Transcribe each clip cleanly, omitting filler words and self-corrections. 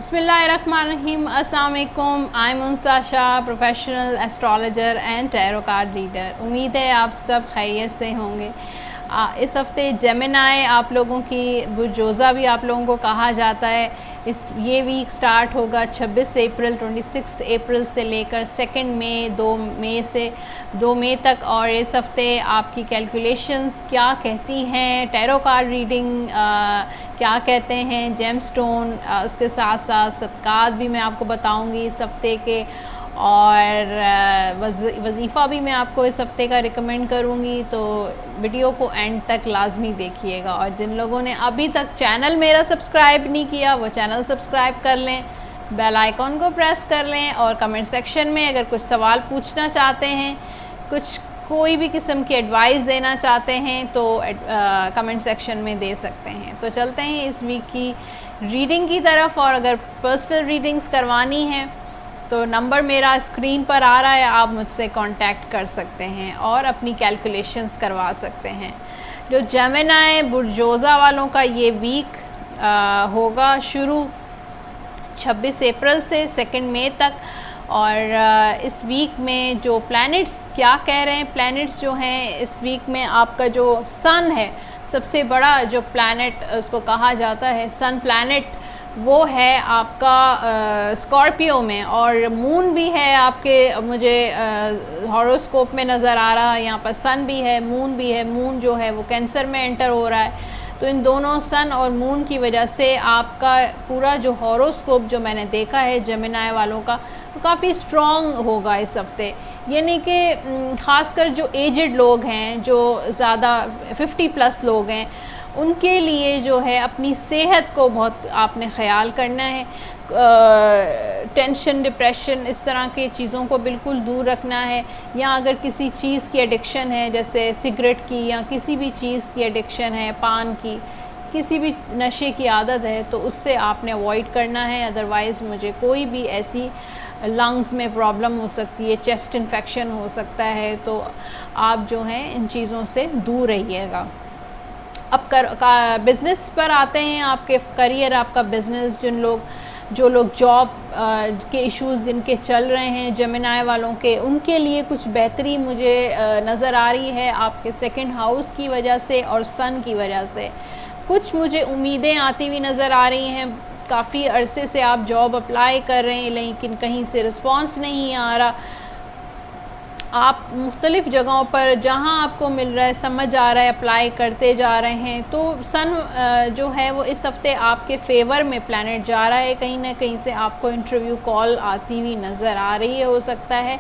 बिस्मिल्लाहिर्रहमानिर्रहीम। अस्सलाम वालेकुम। I am Unsa Shah, professional astrologer and tarot card reader. उम्मीद है आप सब खैरियत से होंगे। इस हफ्ते जेमिनाई आप लोगों की बुर्जोज़ा भी आप लोगों को कहा जाता है। ये वीक स्टार्ट होगा 26 अप्रैल 26 अप्रैल से लेकर 2 मई 2 मई तक। और इस हफ्ते आपकी कैलकुलेशंस क्या कहती हैं, टैरो कार्ड रीडिंग क्या कहते हैं, जेमस्टोन, उसके साथ साथ सदक़ात भी मैं आपको बताऊंगी इस हफ्ते के, और वजीफ़ा भी मैं आपको इस हफ्ते का रिकमेंड करूंगी। तो वीडियो को एंड तक लाजमी देखिएगा। और जिन लोगों ने अभी तक चैनल मेरा सब्सक्राइब नहीं किया वो चैनल सब्सक्राइब कर लें, बेल आइकॉन को प्रेस कर लें, और कमेंट सेक्शन में अगर कुछ सवाल पूछना चाहते हैं, कोई भी किस्म की एडवाइस देना चाहते हैं तो कमेंट सेक्शन में दे सकते हैं। तो चलते हैं इस वीक की रीडिंग की तरफ। और अगर पर्सनल रीडिंग्स करवानी है तो नंबर मेरा स्क्रीन पर आ रहा है, आप मुझसे कांटेक्ट कर सकते हैं और अपनी कैलकुलेशंस करवा सकते हैं। जो जेमिनाई बुर्जोज़ा वालों का ये वीक होगा शुरू 26 अप्रैल से 2 मई तक। और इस वीक में जो प्लैनेट्स क्या कह रहे हैं, प्लैनेट्स जो हैं इस वीक में, आपका जो सन है सबसे बड़ा जो प्लैनेट उसको कहा जाता है सन प्लैनेट, वो है आपका स्कॉर्पियो में। और मून भी है आपके, मुझे हॉरोस्कोप में नज़र आ रहा है यहाँ पर सन भी है, मून भी है। मून जो है वो कैंसर में एंटर हो रहा है। तो इन दोनों सन और मून की वजह से आपका पूरा जो हॉरोस्कोप जो मैंने देखा है जेमिनाई वालों का, वो काफ़ी स्ट्रॉन्ग होगा इस हफ्ते। यानी कि ख़ासकर जो एजड लोग हैं, जो ज़्यादा 50+ लोग हैं, उनके लिए जो है अपनी सेहत को बहुत आपने ख्याल करना है। टेंशन, डिप्रेशन, इस तरह की चीज़ों को बिल्कुल दूर रखना है। या अगर किसी चीज़ की एडिक्शन है, जैसे सिगरेट की या किसी भी चीज़ की एडिक्शन है, पान की, किसी भी नशे की आदत है, तो उससे आपने अवॉइड करना है। अदरवाइज़ मुझे कोई भी ऐसी लंग्स में प्रॉब्लम हो सकती है, चेस्ट इन्फेक्शन हो सकता है, तो आप जो हैं इन चीज़ों से दूर रहिएगा। अब बिज़नेस पर आते हैं। आपके करियर, आपका बिज़नेस, जो लोग जॉब के इश्यूज़ जिनके चल रहे हैं जेमिनाई वालों के, उनके लिए कुछ बेहतरी मुझे नज़र आ रही है आपके 2nd हाउस की वजह से और सन की वजह से। कुछ मुझे उम्मीदें आती हुई नज़र आ रही हैं। काफ़ी अरसे से आप जॉब अप्लाई कर रहे हैं लेकिन कहीं से रिस्पॉन्स नहीं आ रहा। आप मुख्तलिफ़ जगहों पर जहां आपको मिल रहा है, समझ आ रहा है, अप्लाई करते जा रहे हैं। तो सन जो है वो इस हफ्ते आपके फेवर में प्लैनेट जा रहा है। कहीं ना कहीं से आपको इंटरव्यू कॉल आती हुई नज़र आ रही है। हो सकता है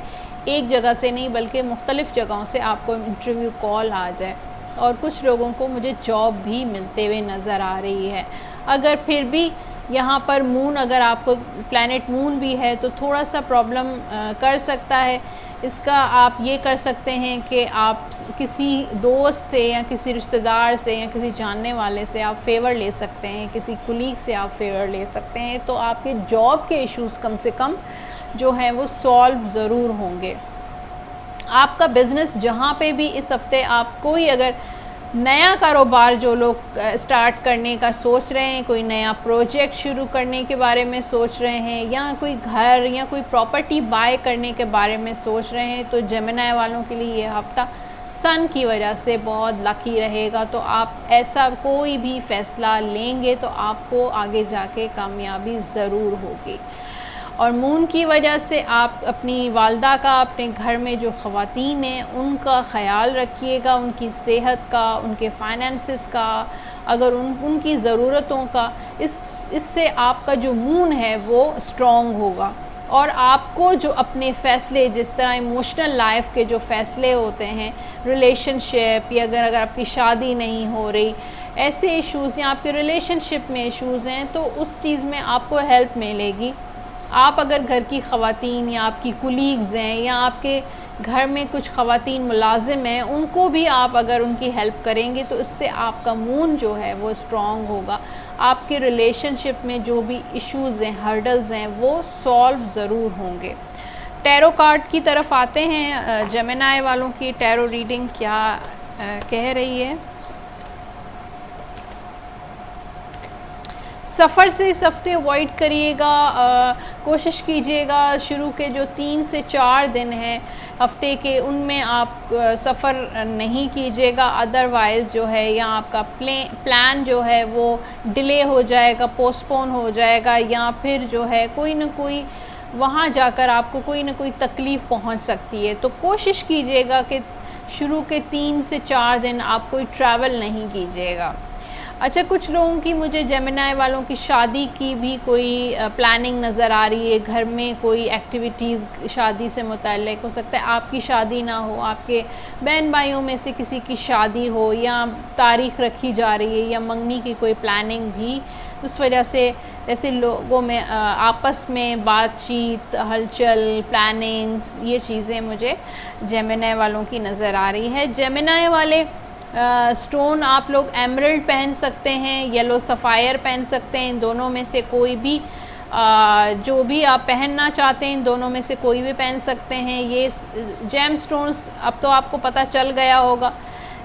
एक जगह से नहीं बल्कि मुख्तलिफ़ जगहों से आपको इंटरव्यू कॉल आ जाए। और कुछ लोगों को मुझे जॉब भी मिलते हुए नज़र आ रही है। अगर फिर भी यहाँ पर मून, अगर आपको प्लैनेट मून भी है तो थोड़ा सा प्रॉब्लम कर सकता है। इसका आप ये कर सकते हैं कि आप किसी दोस्त से या किसी रिश्तेदार से या किसी जानने वाले से आप फेवर ले सकते हैं, किसी कुलीग से आप फेवर ले सकते हैं। तो आपके जॉब के इश्यूज़ कम से कम जो हैं वो सॉल्व ज़रूर होंगे। आपका बिज़नेस जहाँ पे भी इस हफ्ते आप कोई अगर नया कारोबार जो लोग स्टार्ट करने का सोच रहे हैं, कोई नया प्रोजेक्ट शुरू करने के बारे में सोच रहे हैं, या कोई घर या कोई प्रॉपर्टी बाय करने के बारे में सोच रहे हैं, तो जेमिनाई वालों के लिए ये हफ्ता सन की वजह से बहुत लकी रहेगा। तो आप ऐसा कोई भी फ़ैसला लेंगे तो आपको आगे जाके कामयाबी ज़रूर होगी। और मून की वजह से आप अपनी वालदा का, अपने घर में जो ख़वातीन हैं उनका ख़याल रखिएगा, उनकी सेहत का, उनके फाइनेंसेस का, अगर उनकी ज़रूरतों का। इससे आपका जो मून है वो स्ट्रॉन्ग होगा। और आपको जो अपने फ़ैसले, जिस तरह इमोशनल लाइफ के जो फ़ैसले होते हैं, रिलेशनशिप, या अगर आपकी शादी नहीं हो रही, ऐसे इश्यूज़, या आपके रिलेशनशिप में इश्यूज़ हैं, तो उस चीज़ में आपको हेल्प मिलेगी। आप अगर घर की ख़वातीन या आपकी कुलीग्स हैं या आपके घर में कुछ ख़वातीन मुलाजिम हैं, उनको भी आप अगर उनकी हेल्प करेंगे तो इससे आपका मून जो है वो स्ट्रॉन्ग होगा। आपके रिलेशनशिप में जो भी इश्यूज़ हैं, हर्डल्स हैं, वो सॉल्व ज़रूर होंगे। टैरो कार्ड की तरफ आते हैं। जेमिनाई वालों की टैरो रीडिंग क्या कह रही है। सफ़र से इस हफ्ते अवॉइड करिएगा। कोशिश कीजिएगा शुरू के जो 3 से 4 दिन हैं हफ्ते के, उनमें आप सफ़र नहीं कीजिएगा। अदरवाइज़ जो है या आपका प्लान जो है वो डिले हो जाएगा, पोस्टपोन हो जाएगा, या फिर जो है कोई ना कोई वहाँ जाकर आपको कोई ना कोई तकलीफ़ पहुँच सकती है। तो कोशिश कीजिएगा कि शुरू के 3 से 4 दिन आप कोई ट्रैवल नहीं कीजिएगा। अच्छा, कुछ लोगों की, मुझे जेमिनाई वालों की शादी की भी कोई प्लानिंग नज़र आ रही है। घर में कोई एक्टिविटीज़ शादी से मुतल्लिक़ हो सकता है, आपकी शादी ना हो, आपके बहन भाइयों में से किसी की शादी हो, या तारीख़ रखी जा रही है, या मंगनी की कोई प्लानिंग भी, उस वजह से ऐसे लोगों में आपस में बातचीत, हलचल, प्लानिंग्स, ये चीज़ें मुझे जेमिनाई वालों की नज़र आ रही है। जेमिनाई वाले स्टोन आप लोग एमरल्ड पहन सकते हैं, येलो सफ़ायर पहन सकते हैं। इन दोनों में से कोई भी जो भी आप पहनना चाहते हैं, इन दोनों में से कोई भी पहन सकते हैं। ये जेम स्टोन्स अब तो आपको पता चल गया होगा,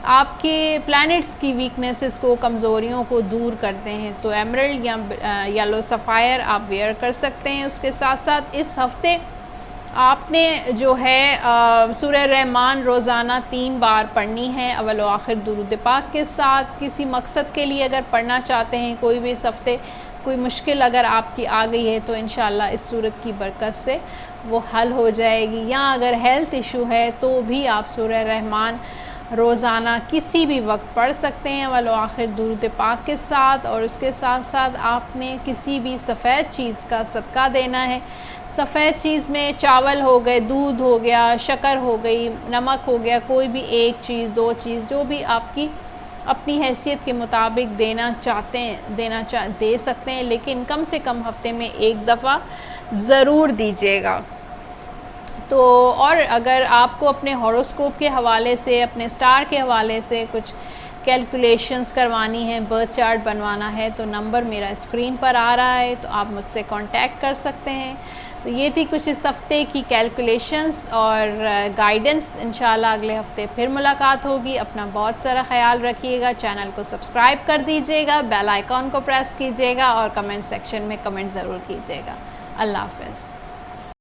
आपके प्लैनेट्स की वीकनेसेस को, कमज़ोरियों को दूर करते हैं। तो एमरल्ड या येलो सफ़ायर आप वेयर कर सकते हैं। उसके साथ साथ इस हफ़्ते आपने जो है सूरह रहमान रोज़ाना 3 बार पढ़नी है, अव्वल व आखिर दुरूद पाक के साथ। किसी मकसद के लिए अगर पढ़ना चाहते हैं, कोई भी इस हफ़्ते कोई मुश्किल अगर आपकी आ गई है, तो इंशाअल्लाह इस सूरत की बरकत से वो हल हो जाएगी। या अगर हेल्थ इशू है तो भी आप सूरह रहमान रोज़ाना किसी भी वक्त पढ़ सकते हैं, अव्वल व आखिर दुरूद पाक के साथ। और उसके साथ साथ आपने किसी भी सफ़ेद चीज़ का सदका देना है। सफ़ेद चीज़ में चावल हो गए, दूध हो गया, शक्कर हो गई, नमक हो गया, कोई भी एक चीज़, 2 चीज़, जो भी आपकी अपनी हैसियत के मुताबिक देना चाहते हैं दे सकते हैं, लेकिन कम से कम हफ्ते में 1 दफ़ा ज़रूर दीजिएगा। तो और अगर आपको अपने हॉरोस्कोप के हवाले से, अपने स्टार के हवाले से कुछ कैलकुलेशंस करवानी है, बर्थ चार्ट बनवाना है, तो नंबर मेरा स्क्रीन पर आ रहा है, तो आप मुझसे कांटेक्ट कर सकते हैं। तो ये थी कुछ इस हफ़्ते की कैलकुलेशंस और गाइडेंस। इंशाल्लाह अगले हफ़्ते फिर मुलाकात होगी। अपना बहुत सारा ख्याल रखिएगा। चैनल को सब्सक्राइब कर दीजिएगा, बेल आइकॉन को प्रेस कीजिएगा और कमेंट सेक्शन में कमेंट ज़रूर कीजिएगा। अल्लाह हाफ़िज़।